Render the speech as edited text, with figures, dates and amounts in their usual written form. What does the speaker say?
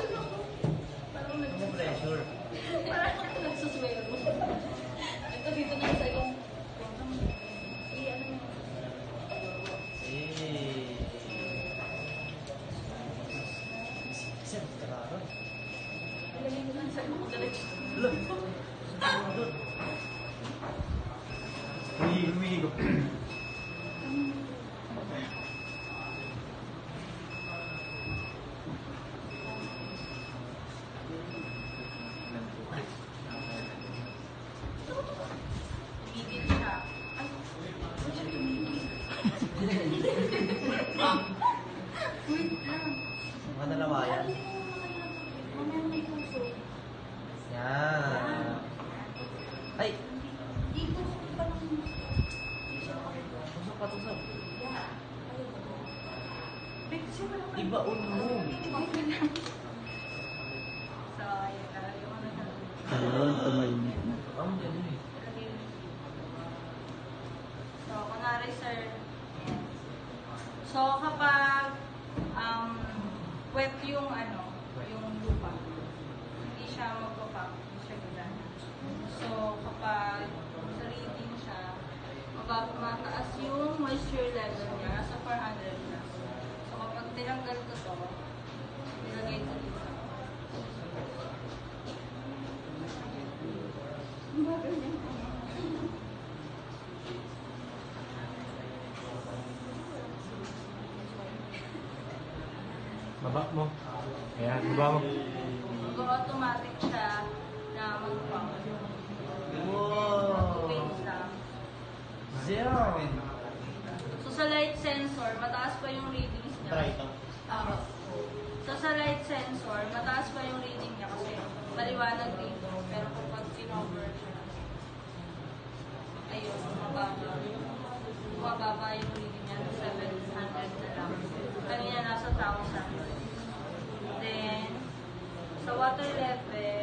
Parang Pressure. parang nagsuswero. Ito dito na sa ibang ano mo. Sir, kararo. Ilagay ko lang sa ibang diretso. Look. Umiigo. Tumigil siya. Ay, ba't siya tumigil? Wait lang. Mga nalawayan. Hindi mo makailang. Mamaya may puso. Yan. Ay! Dito pa lang. Hindi siya makailang. Tusok pa, tusok. Yeah. Wait, siya wala pa. Ibaon mo. So, ayun. Lalagyan ko na sa Ayun, tumahimik na. Ang gano'n eh. So, kunwari sir, ayan. So, kapag wet yung yung lupa, hindi siya magpapak, hindi siya gudana. So, kapag sa reading siya, mataas yung moisture level niya, nasa 400 na. So, kapag tinanggal ko to, nilagay ko dito. Ang bagal niya. Baba mo. Ayan, baba mo. Mag-automatic siya na mag-pump. Wow! Wings lang. Zero! So sa light sensor, mataas pa yung readings niya. Try ito. So sa light sensor, mataas pa yung reading niya kasi maliwanag dito. Pero kapag pinover siya, ayun, mababa yung reading niya. 700 na lang. Kanina nasa 1,000. Then, sa water level,